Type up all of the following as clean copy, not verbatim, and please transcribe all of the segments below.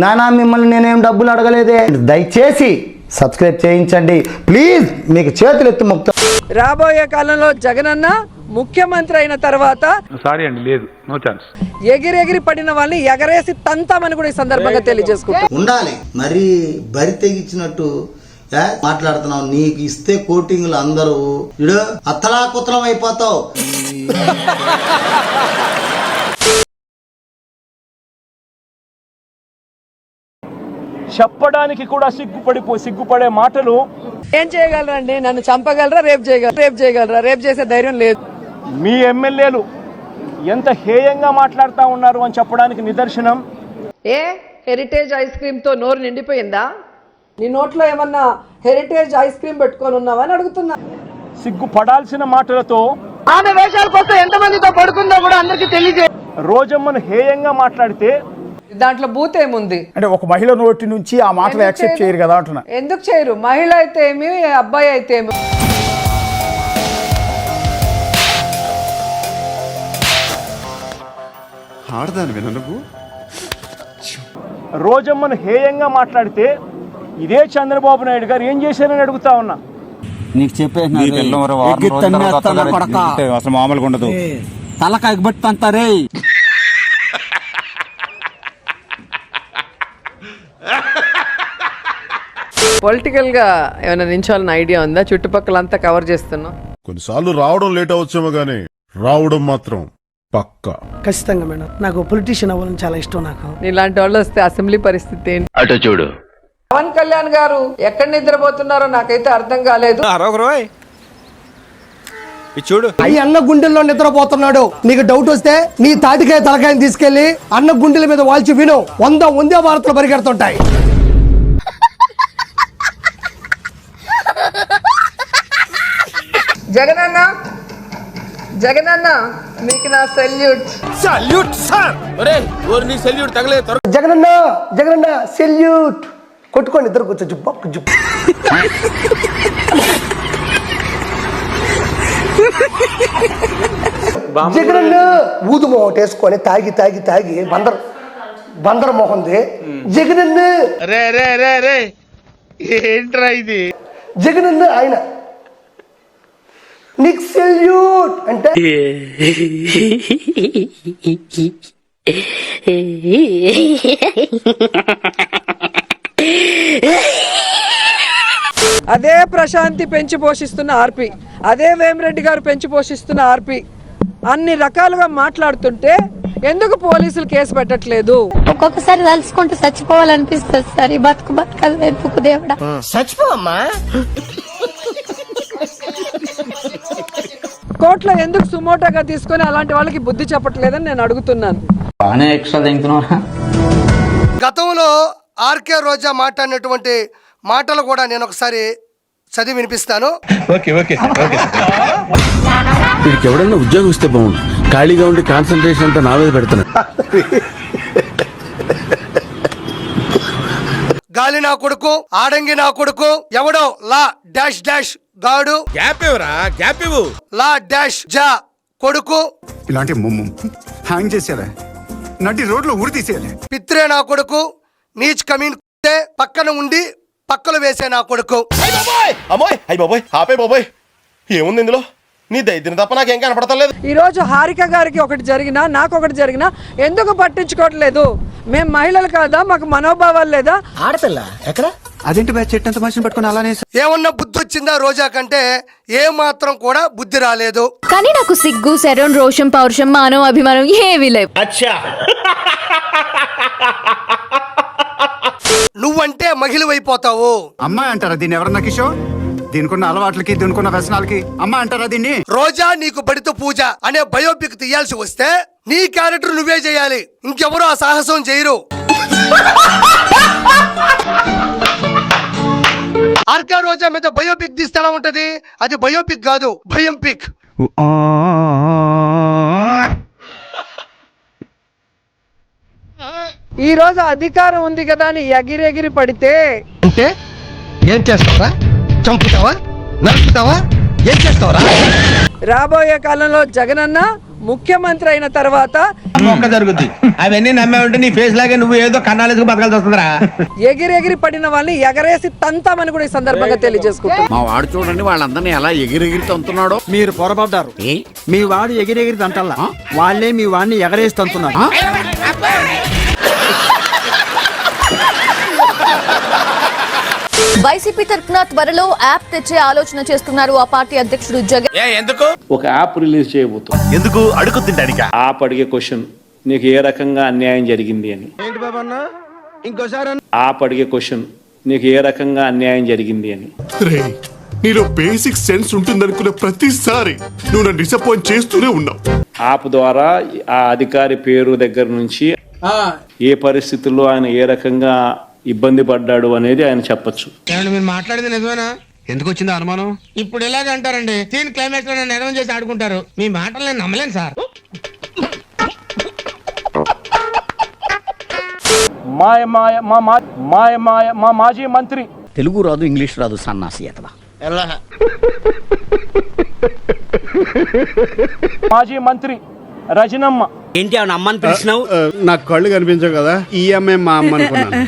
నానా మిమ్మల్ని నేనేం డబ్బులు అడగలేదే. దయచేసి సబ్స్క్రైబ్ చేయించండి ప్లీజ్, మీకు చేతులు ఎత్తి మొక్తా. రాబోయే కాలంలో జగనన్న ముఖ్యమంత్రి అయిన తర్వాత సారీ అండి, లేదు, నో ఛాన్స్. ఎగిరెగిరి పడిన వాళ్ళని ఎగరేసి తంతామని కూడా ఈ సందర్భంగా తెలియజేసుకుంటాం. ఉండాలి మరి బరి తెగించినట్టు మాట్లాడుతున్నావు. నీకు ఇస్తే కోటింగ్లు అందరూ ఇడు అత్తలాకుతలం అయిపోతావు. చెప్పడానికి కూడా సిగ్గుపడే మాటలు. ఏం చేయగలరండి? నన్ను చంపగలరా? రేపు చేయగలరా? రేపు చేసే ధైర్యం లేదు. మీ ఎమ్మెల్యేలు ఎంత హేయంగా మాట్లాడుతూ ఉన్నారు అని చెప్పడానికి నిదర్శనం. హెరిటేజ్ ఐస్ క్రీమ్ తో నోరు నిండిపోయిందా? నీ నోట్లో ఏమన్నా హెరిటేజ్ ఐస్ క్రీమ్ పెట్టుకొని ఉన్నావని అడుగుతున్నా. సిగ్గుపడాల్సిన మాటలతో ఆమె వేషాల కోసం ఎంతమందితో పడుకుందో కూడా అందరికి తెలియజే. రోజమ్మను హేయంగా మాట్లాడితే దాంట్లో బూత్ ఏముంది అంటే ఒక మహిళ నోటి నుంచి ఆ మాటలు యాక్సెప్ట్ చేయరు కదా అంటున్నా. ఎందుకు చేయరు? మహిళ అయితే ఏమి, అబ్బాయి అయితే ఏమి. రోజమ్మను హేయంగా మాట్లాడితే ఇదే చంద్రబాబు నాయుడు గారు ఏం చేశారని అడుగుతా ఉన్నా. నీకు చెప్పేసిన అసలు మామూలుగా ఉండదు. తలక ఎగబెట్టుతంటారే. పొలిటికల్ గా ఏమైనా నించాలని ఐడియా ఉందా? చుట్టుపక్కలంతా కవర్ చేస్తున్నా. కొన్నిసార్లు రావడం లేట్ అవచ్చేమో గానీ రావడం మాత్రం పక్కా. ఖచ్చితంగా మేడం, నాకు పొలిటీషియన్ అవ్వాలని చాలా ఇష్టం. నాకు ఇలాంటి వాళ్ళు వస్తే అసెంబ్లీ పరిస్థితి ఏంటి? అటు చూడు. పవన్ కళ్యాణ్ గారు ఎక్కడ నిద్రపోతున్నారో నాకైతే అర్థం కాలేదు. చూడు, ఈ అన్న గుండెల్లో నిద్రపోతున్నాడు. నీకు డౌట్ వస్తే నీ తాటికాయ తలకాయని తీసుకెళ్లి అన్న గుండెల మీద వాల్చి విను. 100 వందే భారత్లు పరిగెడుతుంటాయి. జగనన్న మీకు నా సెల్యూట్. జగనన్న సెల్యూట్ కొట్టుకోండి, ఇద్దరు కూర్చో. జుబ్బు జగనన్న ఊదు మొహం వేసుకొని తాగి బందర మొహంది. జగనన్న ఏంట్రా ఇది? జగనన్న ఆయన నీకు సెల్యూట్ అంటే అదే ప్రశాంతి పెంచి పోషిస్తున్న ఆర్పి, అదే వేమిరెడ్డి గారు పెంచి పోషిస్తున్న ఆర్పి అన్ని రకాలుగా మాట్లాడుతుంటే ఎందుకు పోలీసులు కేసు పెట్టట్లేదు? ఒక్కొక్కసారి తలుచుకుంటూ చచ్చిపోవాలనిపిస్తుంది సార్. ఈ బతుకదు ఎందుకు దేవుడా? చచ్చిపోమ్మా. కోర్టులో ఎందుకు సుమోటోగా తీసుకొని అలాంటి వాళ్ళకి బుద్ధి చెప్పట్లేదని నేను అడుగుతున్నాను. గతంలో ఆర్కే రోజా మాట్లాడినటువంటి మాటలు కూడా నేను ఒకసారి చదివి వినిపిస్తాను. వీడికి ఎవడన్నా ఉద్యోగం ఇస్తే బాగుండు. ఖాళీగా ఉండి కాన్సన్ట్రేషన్ అంతా నా మీద పెడుతున్నా. గాలి నా కొడుకు, ఆడంగి నా కొడుకు, ఎవడో లా డాష్ డాష్ గాడు, లా డాష్ జా కొడుకు, ఇలాంటి హ్యాంగ్ చేసేయాలి, నటి రోడ్లో ఊరి తీసేయాలి. పిత్రే నా కొడుకు, నీచ్ కమీన్ పక్కన ఉండి పక్కలు వేసే నా కొడుకు. ఏముంది ఇందులో? నీ దైద్యం తప్ప నాకేం కనపడతలేదు. ఈ రోజు హారిక గారికి ఒకటి జరిగినా, నాకు ఒకటి జరిగినా ఎందుకు పట్టించుకోవట్లేదు? మేము మహిళలు కాదా? మాకు మనోభావాలు లేదా? ఆడపిల్ల ఎక్కడ? అదేంటి చెట్టంత మనిషిని పట్టుకుని అలానే ఏమన్నా బుద్ధి వచ్చిందా రోజా కంటే? ఏ మాత్రం కూడా బుద్ధి రాలేదు. కానీ నాకు సిగ్గు, శరం, రోషం, పౌరుషం, మానవ అభిమానం ఏమీ లేవు. నువ్వంటే మహిళవైపోతావు. అమ్మాయి అంటారా దీన్ని? ఎవరన్నా కిషోర్? దీనికున్న అలవాట్లకి, దీనికున్న వ్యసనాలకి అమ్మాయి అంటారా దీన్ని? రోజా నీకు బడితో పూజ అనే బయోపిక్ తీయాల్సి వస్తే నీ క్యారెక్టర్ నువ్వే చేయాలి, ఇంకెవరూ ఆ సాహసం చేయరు. ఆర్కే రోజా మీద బయోపిక్ తీస్తే ఎలా ఉంటది? అది బయోపిక్ కాదు, భయం పిక్. ఈ రోజు అధికారం ఉంది కదా అని ఎగిరెగిరి పడితే అంటే ఏం చేస్తావా? చంపుతావా? నరుకుతావా? ఏం చేస్తావరా? రాబోయే కాలంలో జగనన్న ముఖ్యమంత్రి అయిన తర్వాత మొక్క జరుగుద్ది అవన్నీ నమ్మే ఉంటే నీ ఫేస్ లాగే నువ్వు ఏదో కన్నాలేసుకు బతకాల్సి వస్తుందిరా. ఎగిరెగిరి పడిన వాళ్ళని ఎగరేసి తంతామని కూడా ఈ సందర్భంగా తెలియజేసుకుంటాం. మా వాడు చూడండి వాళ్ళందరినీ ఎలా ఎగిరెగిరి తంతున్నాడో. మీరు పొరపడ్డారు. మీ వాడు ఎగిరెగిరి తంటల్లా, వాళ్ళే మీ వాడిని ఎగరేసి తంతున్నారు. వైసీపీ తరఫున త్వరలో యాప్ తెచ్చే ఆలోచన చేస్తున్నారు ఆ పార్టీ అధ్యక్షుడు జగన్. ఎందుకు ఒక యాప్ రిలీజ్ చేయబోతుంది. ఎందుకు అడుగు తింటానిక? యాప్ అడిగే క్వశ్చన్, నీకు ఏ రకంగా అన్యాయం జరిగింది అని. ఏంటి బాబన్నా ఇంకోసారి యాప్ అడిగే క్వశ్చన్, నీకు ఏ రకంగా అన్యాయం జరిగింది అని. నీలో బేసిక్ సెన్స్ ఉంటుందనుకున్న ప్రతిసారి నువ్వు నన్ను డిసప్పాయింట్ చేస్తూనే ఉన్నావు. యాప్ ద్వారా ఆ అధికారి పేరు దగ్గర నుంచి ఏ పరిస్థితుల్లో ఆయన ఏ రకంగా ఇబ్బంది పడ్డాడు అనేది ఆయన చెప్పచ్చు. మీరు మాట్లాడింది నిజమేనా? ఎందుకు వచ్చింది అనుమానం? ఇప్పుడు ఎలాగ అంటారండి, సీన్ క్లైమాక్స్ లో నన్ను ఎడవం చేసి ఆడుకుంటారు. మీ మాటలు నేను నమ్మలేను సార్. మా మాజీ మంత్రి, తెలుగు రాదు, ఇంగ్లీష్ రాదు, సన్నాసి అతవా. మాజీ మంత్రి రజనమ్మ. ఏంటి అవును అమ్మని పిలిచినావు? నాకు కళ్ళు కనిపించవు కదా, ఈ అమ్మాయి మా అమ్మ అనుకున్నాను.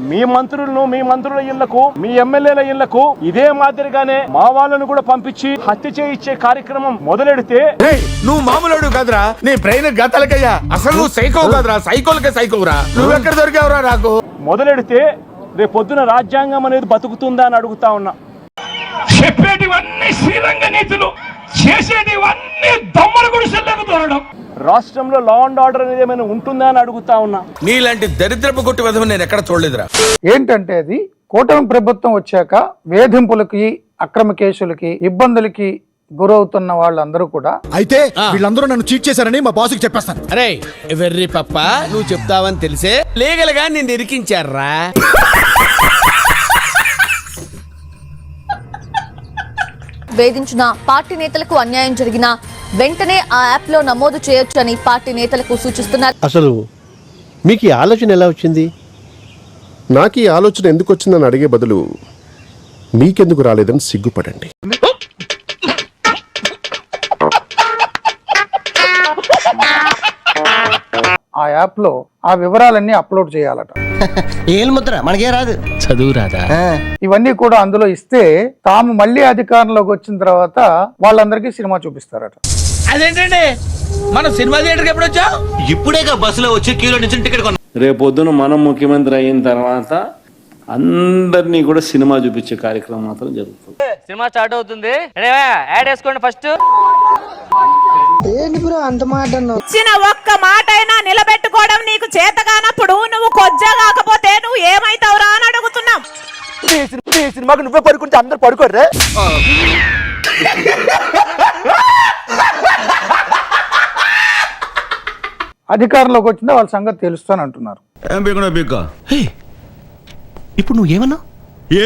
మీ మంత్రులను, మీ మంత్రుల ఇళ్లకు, మీ ఎమ్మెల్యేల ఇళ్లకు ఇదే మాదిరిగానే మా వాళ్ళను కూడా పంపించి హత్య చేయించే కార్యక్రమం మొదలెడితే, నువ్వు మామూలు కాదురా, నీ బ్రెయిన్ గతలకయ్యా. అసలు నువ్వు సైకో కాదురా, సైకోలకే సైకోరా. నువ్వెక్కడ దొరికావురా నాకు? మొదలెడితే రేపొద్దున రాజ్యాంగం అనేది బతుకుతుందా అని అడుగుతా ఉన్నా. చెప్పేటివన్నీ శ్రీరంగ నీతులు, చేసేటివన్నీ దమ్మల గుడిసెల్లోకి దూరడం. రాష్ట్రంలో లా అండ్ ఆర్డర్ అనేది ఏమైనా ఉంటుందా అని అడుగుతా ఉన్నా. నీలాంటి దరిద్రపు కొట్టి విధం నేను ఎక్కడ చూడలేదురా. ఏంటంటే అది కూటమి ప్రభుత్వం వచ్చాక వేధింపులకి, అక్రమ కేసులకి, ఇబ్బందులకి గురవుతున్న వాళ్ళందరూ కూడా అయితే వీళ్ళందరూ నన్ను చీట్ చేశారని మా బాసుకి చెప్పేస్తాను. అరే వెర్రి పప్ప, నువ్వు చెప్తావని తెలిసే లీగల్ గా నిన్ను ఇరికించారా. వేధించిన పార్టీ నేతలకు అన్యాయం జరిగినా వెంటనే ఆ యాప్ లో నమోదు చేయొచ్చు అని పార్టీ నేతలకు సూచిస్తున్నారు. అసలు మీకు ఈ ఆలోచన ఎలా వచ్చింది? నాకు ఈ ఆలోచన ఎందుకు వచ్చిందని అడిగే బదులు మీకెందుకు రాలేదని సిగ్గుపడండి. ఆ యాప్ లో ఆ వివరాలన్నీ అప్లోడ్ చేయాలట. ఏం ముద్ర మనకే రాదు, చదువు రాదా? ఇవన్నీ కూడా అందులో ఇస్తే తాము మళ్ళీ అధికారంలోకి వచ్చిన తర్వాత వాళ్ళందరికీ సినిమా చూపిస్తారట. అదేంటండి, మనం సినిమా థియేటర్కి ఎప్పుడు వచ్చాం? ఇప్పుడేగా బస్సులో వచ్చి క్యూలో నుంచి టికెట్ కొన్నా. రేపొద్దున మనం ముఖ్యమంత్రి అయిన తర్వాత అందరినీ కూడా సినిమా చూపించే కార్యక్రమం మాత్రం జరుగుతుంది. సినిమా స్టార్ట్ అవుతుంది, యాడ్ వేసుకోండి ఫస్ట్. ఇచ్చిన ఒక్క మాట అయినా నిలబెట్టుకోవడం నీకు చేత కానప్పుడు నువ్వు కొజ్జా కాకపోతే నువ్వు ఏమైతావురా అని అడుగుతున్నాం. సినిమాకి నువ్వే పడుకుంటే అందరు పడుకోర్రే. అధికారంలోకి వచ్చిందా వాళ్ళ సంగతి తెలుస్తాను అంటున్నారు. ఇప్పుడు నువ్వేమన్నా ఏ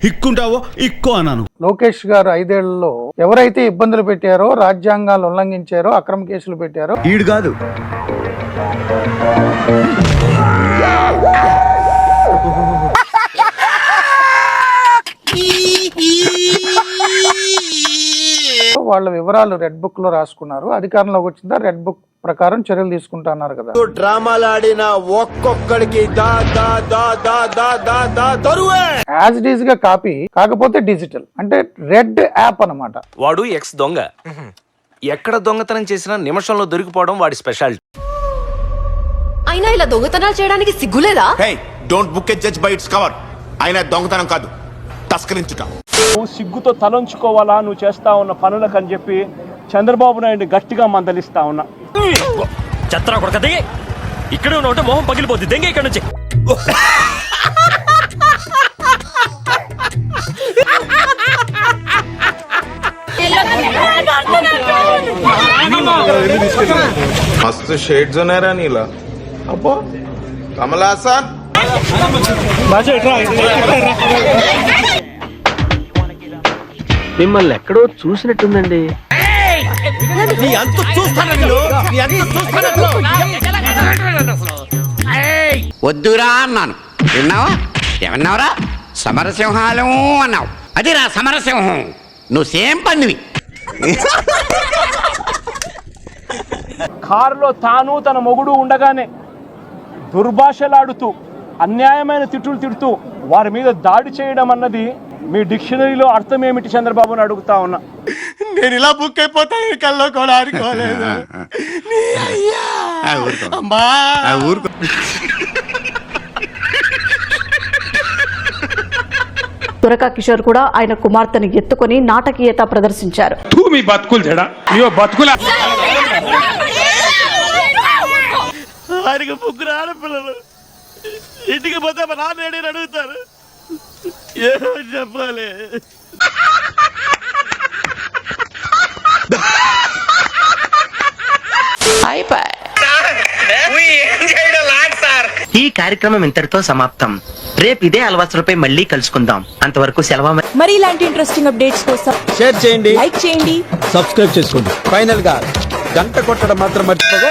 ఇక్కుంటావో ఇక్కో అన్నాను. లోకేష్ గారు 5 ఏళ్లలో ఎవరైతే ఇబ్బందులు పెట్టారో, రాజ్యాంగాలు ఉల్లంఘించారో, అక్రమ కేసులు పెట్టారో ఈడు కాదు, వాళ్ళ వివరాలు రెడ్ బుక్ లో రాసుకున్నారు. అధికారంలోకి వచ్చిందా రెడ్ బుక్ ప్రకారం చర్యలు తీసుకుంటా అన్నారు కదా. డ్రామాలాడిన ఒక్కొక్కడికి యాజ్ ఇట్ ఈజ్ గా కాపీ, కాకపోతే డిజిటల్, అంటే రెడ్ యాప్ అన్నమాట. వాడు ఎక్స్ దొంగ, ఎక్కడ దొంగతనం చేసినా నిమిషంలో దొరికిపోవడం వాడి స్పెషాలిటీ. అయినా ఇలా దొంగతనాలు చేయడానికి సిగ్గులేదా? Don't book a judge by its cover. ఆయన దొంగతనం కాదు, తస్కరించుట. నువ్వు సిగ్గుతో తలంచుకోవాలా నువ్వు చేస్తా ఉన్న పనులకు అని చెప్పి చంద్రబాబు నాయుడు గట్టిగా మందలిస్తా ఉన్నా. చెత్తరా కొడక దిగి, ఇక్కడ ఉంటే మొహం పగిలిపోద్ది, దెంగ ఇక్కడ నుంచి. मस्त शेड्स ఉన్నాయి రా నీలా. అబ్బో కమల్ హాసన్ మిమ్మల్ని ఎక్కడో చూసినట్టుందండి. వద్దురా అన్నాను, విన్నావా? ఏమన్నావురా? సమరసింహాలు అన్నావు. అది రా సమరసింహం. నువ్వు సేమ్ పందివి. కారులో తాను తన మొగుడు ఉండగానే దుర్భాషలాడుతూ అన్యాయమైన తిట్టులు తిడుతూ వారి మీద దాడి చేయడం అన్నది మీ డిక్షనరీలో అర్థం ఏమిటి చంద్రబాబుని అడుగుతా ఉన్నా. నేను ఇలా బుక్ అయిపోతాను కల్లో కూడా ఆడుకోలేదు. తురకా కిషోర్ కూడా ఆయన కుమార్తెను ఎత్తుకొని నాటకీయత ప్రదర్శించారు. మీ బతుకులు చెడా ఇయో బతుకుల వారికి ముగ్గురు ఆడపిల్లలు, ఇంటికి పోతే మా నాన్న అడుగుతారు, ఏమో చెప్పాలి. ఈ కార్యక్రమం ఇంతటితో సమాప్తం. రేపు ఇదే అలవాసులపై మళ్ళీ కలుసుకుందాం. అంతవరకు సెలవు. మరి ఇలాంటి ఇంట్రెస్టింగ్ అప్డేట్స్ కోసం షేర్ చేయండి, లైక్ చేయండి, సబ్స్క్రైబ్ చేసుకోండి. ఫైనల్ గా గంట కొట్టడం మాత్రం మర్చిపోగా.